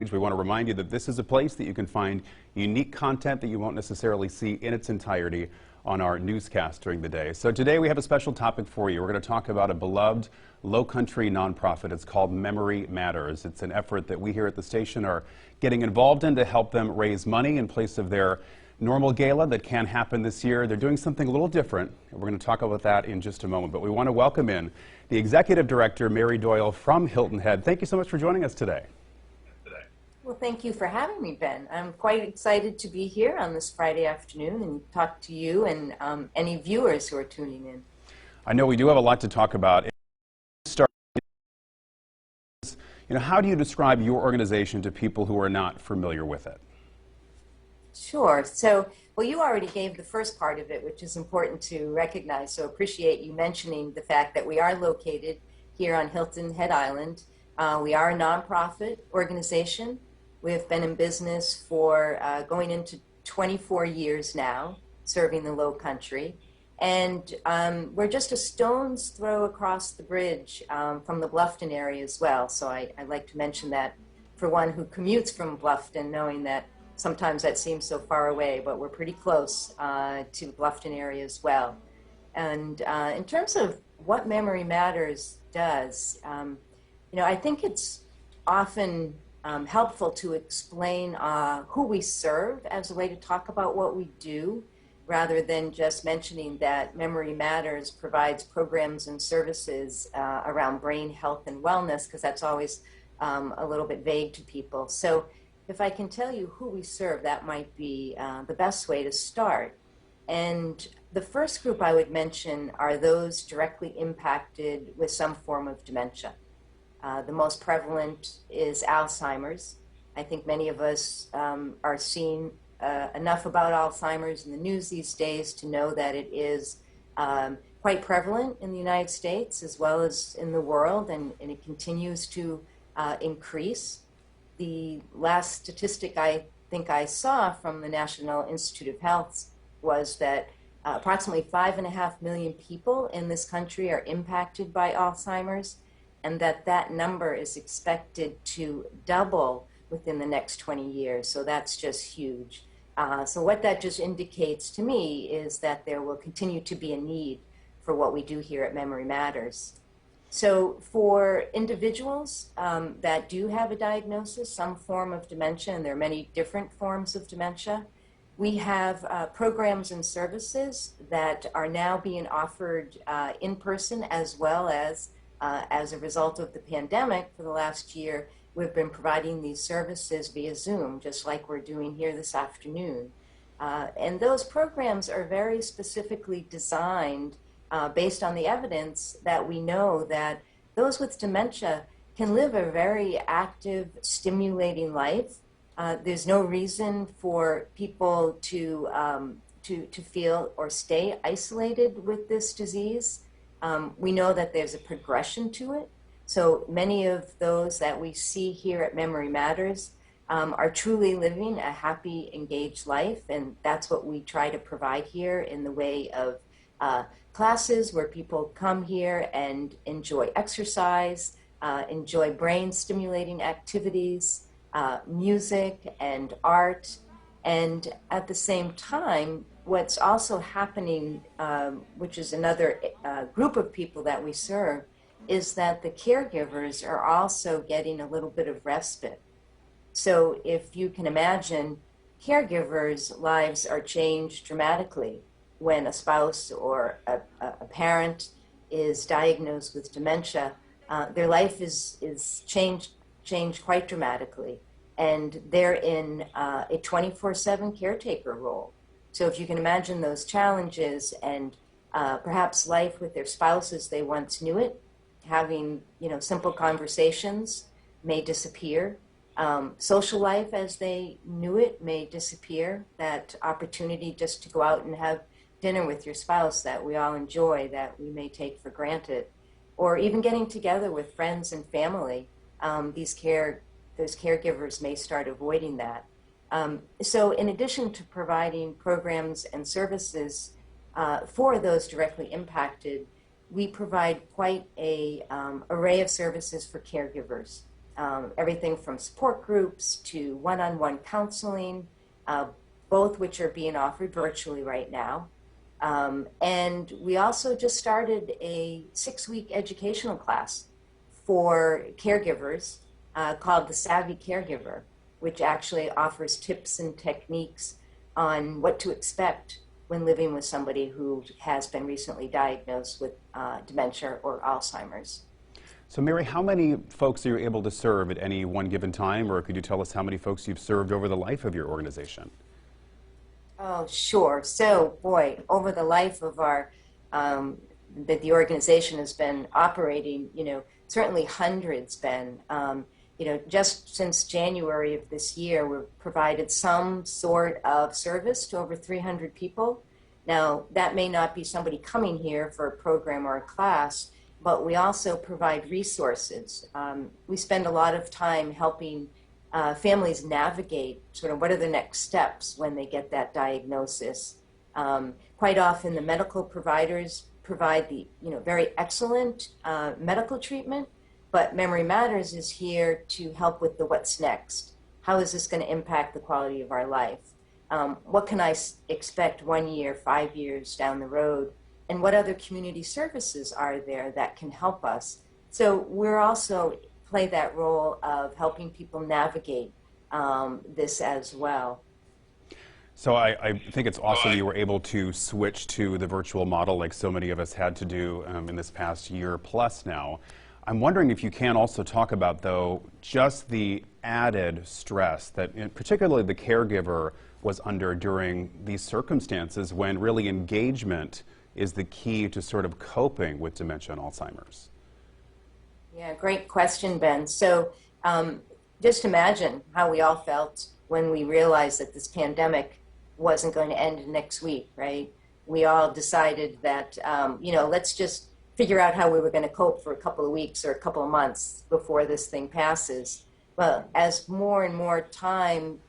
We want to remind you that this is a place that you can find unique content that you won't necessarily see in its entirety on our newscast during the day. So today we have a special topic for you. We're going to talk about a beloved low-country nonprofit. It's called Memory Matters. It's an effort that we here at the station are getting involved in to help them raise money in place of their normal gala that can happen this year. They're doing something a little different, and we're going to talk about that in just a moment. But we want to welcome in the Executive Director, Mary Doyle from Hilton Head. Thank you so much for joining us today. Well, thank you for having me, Ben. I'm quite excited to be here on this Friday afternoon and talk to you and any viewers who are tuning in. I know we do have a lot to talk about. How do you describe your organization to people who are not familiar with it? Sure. Well, you already gave the first part of it, which is important to recognize. So appreciate you mentioning the fact that we are located here on Hilton Head Island. We are a nonprofit organization. We have been in business for going into 24 years now, serving the Low Country. And we're just a stone's throw across the bridge from the Bluffton area as well. So I'd like to mention that for one who commutes from Bluffton, knowing that sometimes that seems so far away, but we're pretty close to the Bluffton area as well. And in terms of what Memory Matters does, I think it's often helpful to explain who we serve as a way to talk about what we do, rather than just mentioning that Memory Matters provides programs and services around brain health and wellness, because that's always a little bit vague to people. So if I can tell you who we serve, that might be the best way to start. And the first group I would mention are those directly impacted with some form of dementia. The most prevalent is Alzheimer's. I think many of us are seeing enough about Alzheimer's in the news these days to know that it is quite prevalent in the United States as well as in the world, and it continues to increase. The last statistic I think I saw from the National Institute of Health was that approximately 5.5 million people in this country are impacted by Alzheimer's, and that number is expected to double within the next 20 years. So that's just huge. So what that just indicates to me is that there will continue to be a need for what we do here at Memory Matters. So for individuals that do have a diagnosis, some form of dementia, and there are many different forms of dementia, we have programs and services that are now being offered in person, as well as a result of the pandemic for the last year. We've been providing these services via Zoom, just like we're doing here this afternoon. And those programs are very specifically designed based on the evidence that we know that those with dementia can live a very active, stimulating life. There's no reason for people to feel or stay isolated with this disease. We know that there's a progression to it. So many of those that we see here at Memory Matters are truly living a happy, engaged life, and that's what we try to provide here in the way of classes where people come here and enjoy exercise, enjoy brain-stimulating activities, music and art. And at the same time, what's also happening, which is another group of people that we serve, is that the caregivers are also getting a little bit of respite. So if you can imagine, caregivers' lives are changed dramatically when a spouse or a parent is diagnosed with dementia. Their life is changed quite dramatically, and they're in a 24/7 caretaker role. So if you can imagine those challenges, and perhaps life with their spouse as they once knew it, having simple conversations may disappear. Social life as they knew it may disappear. That opportunity just to go out and have dinner with your spouse that we all enjoy, that we may take for granted, or even getting together with friends and family, those caregivers may start avoiding that. So in addition to providing programs and services for those directly impacted, we provide quite a array of services for caregivers. everything from support groups to one-on-one counseling, both which are being offered virtually right now. And we also just started a 6-week educational class for caregivers called the Savvy Caregiver, which actually offers tips and techniques on what to expect when living with somebody who has been recently diagnosed with dementia or Alzheimer's. So Mary, how many folks are you able to serve at any one given time, or could you tell us how many folks you've served over the life of your organization? Oh, sure. So, boy, over the life of our that the organization has been operating, certainly hundreds, Ben. Just since January of this year, we've provided some sort of service to over 300 people. Now, that may not be somebody coming here for a program or a class, but we also provide resources. We spend a lot of time helping families navigate sort of what are the next steps when they get that diagnosis. Quite often, the medical providers provide the very excellent medical treatment, but Memory Matters is here to help with the what's next. How is this going to impact the quality of our life? What can I expect 1 year, 5 years down the road? And what other community services are there that can help us? So we're also play that role of helping people navigate this as well. So I think it's awesome you were able to switch to the virtual model like so many of us had to do in this past year plus now. I'm wondering if you can also talk about, though, just the added stress that particularly the caregiver was under during these circumstances when really engagement is the key to sort of coping with dementia and Alzheimer's. Yeah, great question, Ben. So just imagine how we all felt when we realized that this pandemic wasn't going to end next week, right? We all decided that, let's just figure out how we were going to cope for a couple of weeks or a couple of months before this thing passes. Well, as more and more time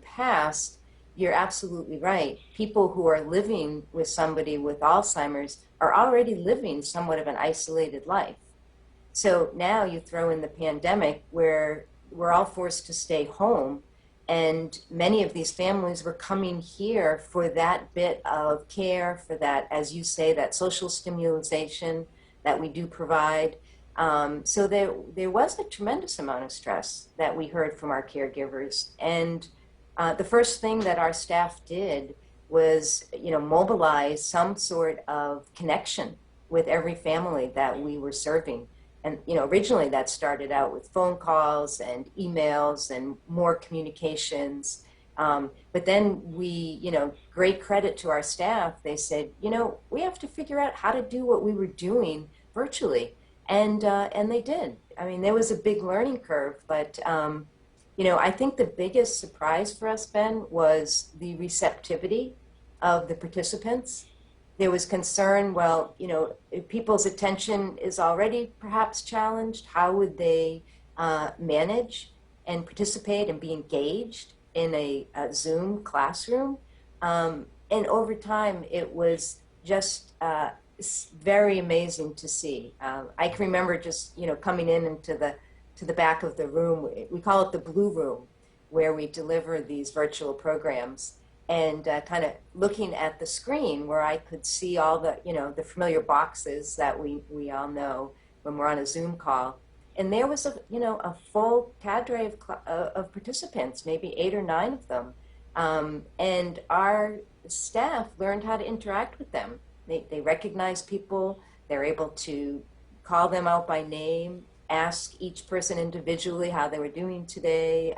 passed, you're absolutely right. People who are living with somebody with Alzheimer's are already living somewhat of an isolated life. So now you throw in the pandemic where we're all forced to stay home, and many of these families were coming here for that bit of care, for that, as you say, that social stimulation that we do provide. So there was a tremendous amount of stress that we heard from our caregivers. And the first thing that our staff did was, mobilize some sort of connection with every family that we were serving. And, originally that started out with phone calls and emails and more communications. But then we, great credit to our staff, they said, we have to figure out how to do what we were doing virtually. And they did. I mean, there was a big learning curve, but, I think the biggest surprise for us, Ben, was the receptivity of the participants. There was concern, well, if people's attention is already perhaps challenged, how would they manage and participate and be engaged in a Zoom classroom? And over time, it was just very amazing to see. I can remember just, coming into the back of the room. We call it the Blue Room, where we deliver these virtual programs. And kind of looking at the screen where I could see all the, the familiar boxes that we all know when we're on a Zoom call. And there was a full cadre of participants, maybe 8 or 9 of them. And our staff learned how to interact with them. They recognize people. They're able to call them out by name, ask each person individually how they were doing today,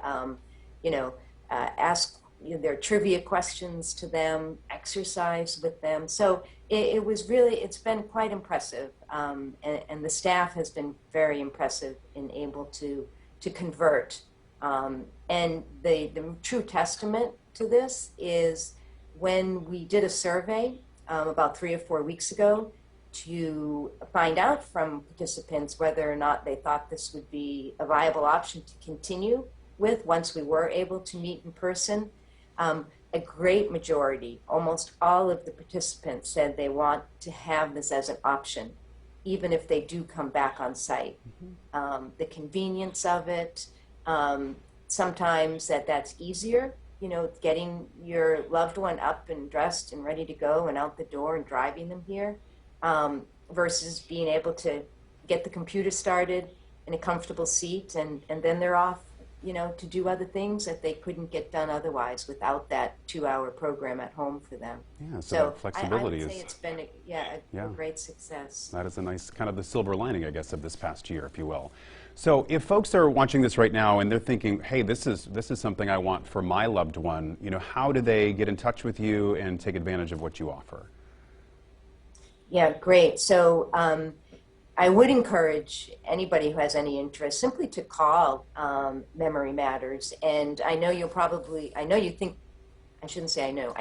ask their trivia questions to them, exercise with them. So it was really, it's been quite impressive. And the staff has been very impressive in able to convert. And the true testament to this is when we did a survey about 3 or 4 weeks ago to find out from participants whether or not they thought this would be a viable option to continue with once we were able to meet in person. A great majority, almost all of the participants said they want to have this as an option. even if they do come back on site. The convenience of it, sometimes that's easier, you know, getting your loved one up and dressed and ready to go and out the door and driving them here, versus being able to get the computer started in a comfortable seat and then they're off, you know, to do other things that they couldn't get done otherwise without that 2-hour program at home for them. Yeah, so that flexibility I would say is, it's been a great success. that is a nice kind of the silver lining, I guess, of this past year, if you will. So if folks are watching this right now and they're thinking, hey, this is something I want for my loved one, you know, how do they get in touch with you and take advantage of what you offer? Yeah, great. So I would encourage anybody who has any interest simply to call Memory Matters. And I know I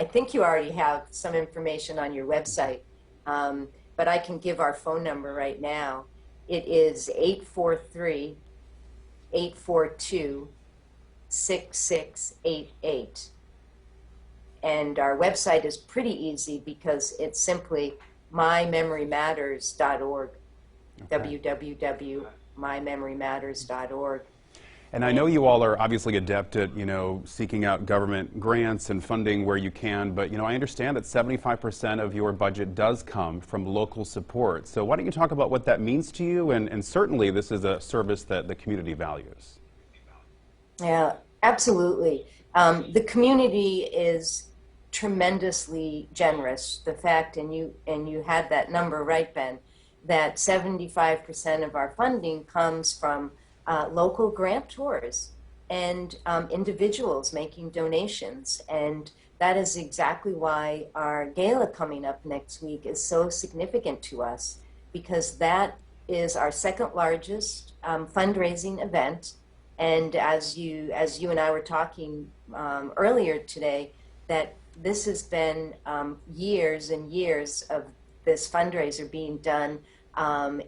think you already have some information on your website, but I can give our phone number right now. It is 843-842-6688. And our website is pretty easy because it's simply mymemorymatters.org. Okay. www.mymemorymatters.org. And I know you all are obviously adept at, you know, seeking out government grants and funding where you can, but, you know, I understand that 75% of your budget does come from local support. So why don't you talk about what that means to you? And certainly this is a service that the community values. Yeah, absolutely. The community is tremendously generous. The fact, and you had that number right, Ben, that 75% of our funding comes from local grantors and individuals making donations. And that is exactly why our gala coming up next week is so significant to us, because that is our second largest fundraising event. And as you and I were talking earlier today, that this has been years and years of this fundraiser being done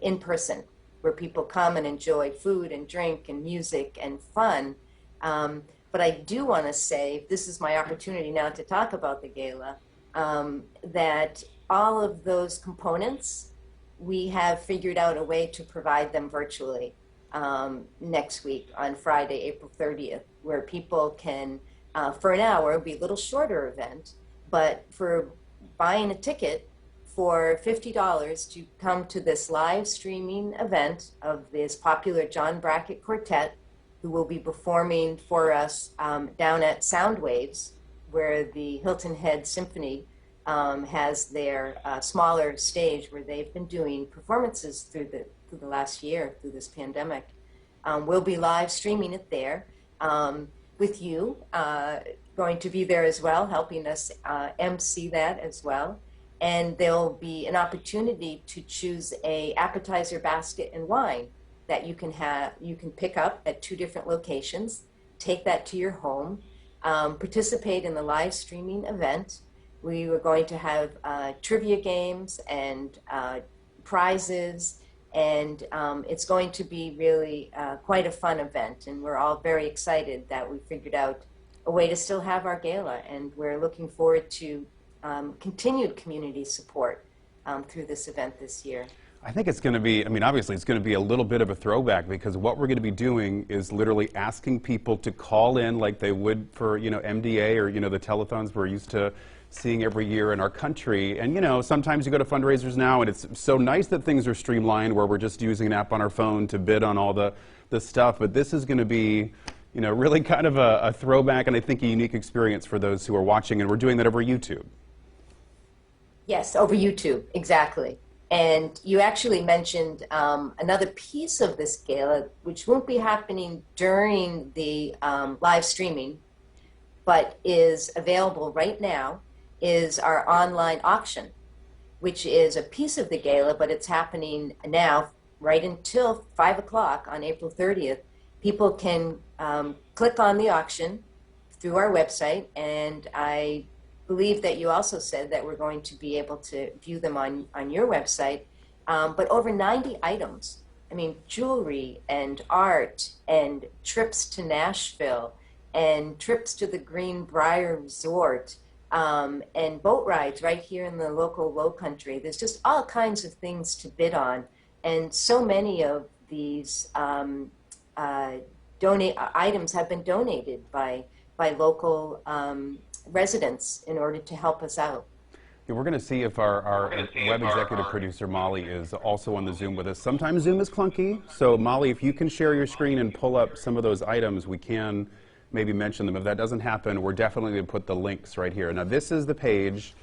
in person, where people come and enjoy food and drink and music and fun. But I do want to say, this is my opportunity now to talk about the gala, that all of those components, we have figured out a way to provide them virtually next week on Friday, April 30th, where people can, for an hour, it'll be a little shorter event, but for buying a ticket for $50 to come to this live streaming event of this popular John Brackett Quartet, who will be performing for us down at Soundwaves, where the Hilton Head Symphony has their smaller stage where they've been doing performances through the last year, through this pandemic. We'll be live streaming it there with you, going to be there as well, helping us MC that as well. And there'll be an opportunity to choose a appetizer basket and wine that you can pick up at 2 different locations, take that to your home, participate in the live streaming event. We were going to have trivia games and prizes, and it's going to be really quite a fun event. And we're all very excited that we figured out a way to still have our gala, and we're looking forward to continued community support through this event this year. I think it's going to be, I mean, obviously it's going to be a little bit of a throwback, because what we're going to be doing is literally asking people to call in like they would for, you know, MDA or, you know, the telethons we're used to seeing every year in our country. And, you know, sometimes you go to fundraisers now and it's so nice that things are streamlined where we're just using an app on our phone to bid on all the stuff. But this is going to be, you know, really kind of a throwback, and I think a unique experience for those who are watching. And we're doing that over YouTube. Yes, over YouTube, exactly. And you actually mentioned another piece of this gala, which won't be happening during the live streaming, but is available right now, is our online auction, which is a piece of the gala, but it's happening now right until 5 o'clock on April 30th. People can click on the auction through our website, and I believe that you also said that we're going to be able to view them on your website, but over 90 items. I mean, jewelry and art and trips to Nashville and trips to the Greenbrier Resort and boat rides right here in the local Low Country. There's just all kinds of things to bid on And so many of these items have been donated by local residents in order to help us out. Yeah, we're going to see if our web executive producer, Molly, is also on the Zoom with us. Sometimes Zoom is clunky, so Molly, if you can share your screen and pull up some of those items, we can maybe mention them. If that doesn't happen, we're definitely going to put the links right here. Now, this is the page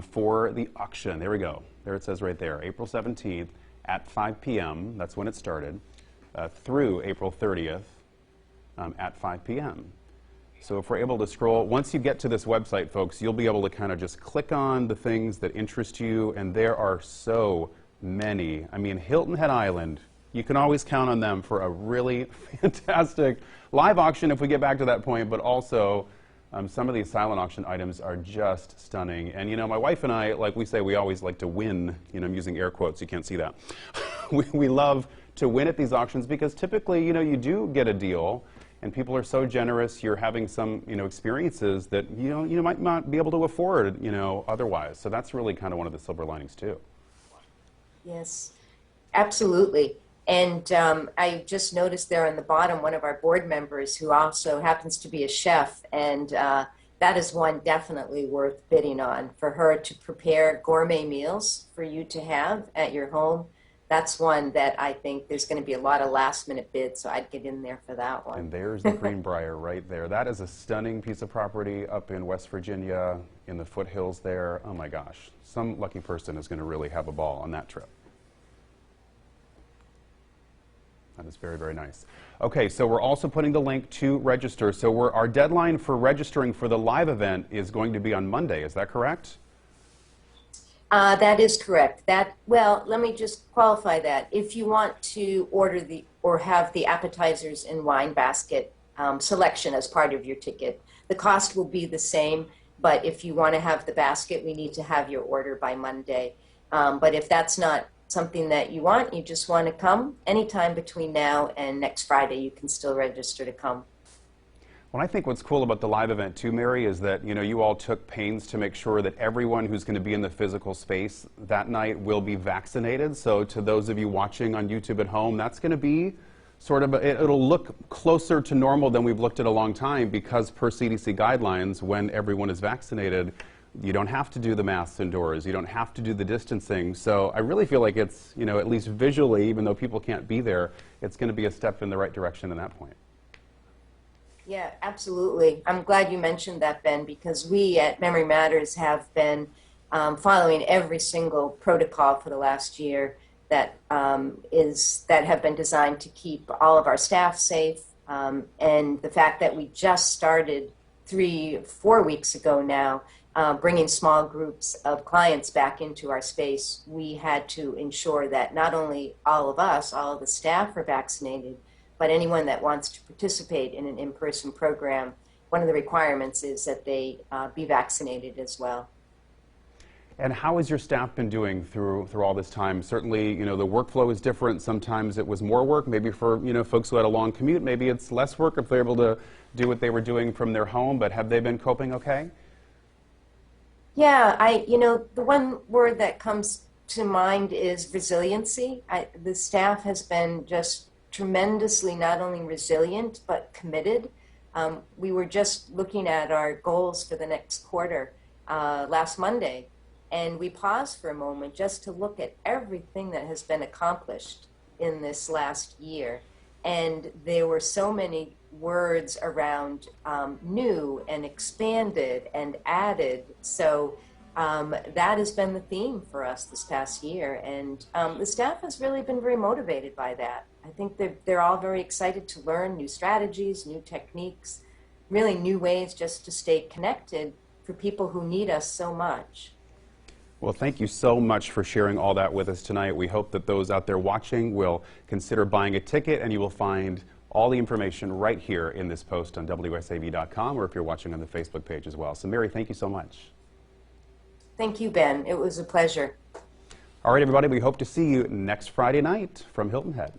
for the auction. There we go. There it says right there, April 17th at 5 p.m. That's when it started, through April 30th at 5 p.m. So if we're able to scroll, once you get to this website, folks, you'll be able to kind of just click on the things that interest you, and there are so many. I mean, Hilton Head Island, you can always count on them for a really fantastic live auction if we get back to that point, but also some of these silent auction items are just stunning. And you know, my wife and I, like we say, we always like to win. You know, I'm using air quotes, you can't see that. we love to win at these auctions because typically, you know, you do get a deal. And people are so generous. You're having some, you know, experiences that you might not be able to afford, you know, otherwise. So that's really kind of one of the silver linings too. Yes, absolutely. And I just noticed there on the bottom one of our board members who also happens to be a chef, and that is one definitely worth bidding on. For her to prepare gourmet meals for you to have at your home, that's one that I think there's going to be a lot of last-minute bids, so I'd get in there for that one. And there's the Greenbrier right there. That is a stunning piece of property up in West Virginia, in the foothills there. Oh my gosh, some lucky person is going to really have a ball on that trip. That is very, very nice. Okay, so we're also putting the link to register. So our deadline for registering for the live event is going to be on Monday. Is that correct? That is correct. Well, let me just qualify that. If you want to order or have the appetizers and wine basket selection as part of your ticket, the cost will be the same. But if you want to have the basket, we need to have your order by Monday. But if that's not something that you want, you just want to come, anytime between now and next Friday, you can still register to come. Well, I think what's cool about the live event too, Mary, is that you all took pains to make sure that everyone who's going to be in the physical space that night will be vaccinated. So to those of you watching on YouTube at home, that's going to be sort of, it'll look closer to normal than we've looked at a long time, because per CDC guidelines, when everyone is vaccinated, you don't have to do the masks indoors. You don't have to do the distancing. So I really feel like it's, at least visually, even though people can't be there, it's going to be a step in the right direction at that point. Yeah, absolutely. I'm glad you mentioned that, Ben, because we at Memory Matters have been following every single protocol for the last year that have been designed to keep all of our staff safe. And the fact that we just started 3-4 weeks ago now, bringing small groups of clients back into our space, we had to ensure that not only all of us, all of the staff are vaccinated, but anyone that wants to participate in an in-person program, one of the requirements is that they be vaccinated as well. And how has your staff been doing through all this time? Certainly, the workflow is different. Sometimes it was more work, maybe for, folks who had a long commute. Maybe it's less work if they're able to do what they were doing from their home, but have they been coping okay? Yeah, the one word that comes to mind is resiliency. The staff has been just tremendously not only resilient, but committed. We were just looking at our goals for the next quarter last Monday, and we paused for a moment just to look at everything that has been accomplished in this last year. And there were so many words around new and expanded and added. So that has been the theme for us this past year. And the staff has really been very motivated by that. I think they're all very excited to learn new strategies, new techniques, really new ways just to stay connected for people who need us so much. Well, thank you so much for sharing all that with us tonight. We hope that those out there watching will consider buying a ticket, and you will find all the information right here in this post on WSAV.com, or if you're watching on the Facebook page as well. So, Mary, thank you so much. Thank you, Ben. It was a pleasure. All right, everybody, we hope to see you next Friday night from Hilton Head.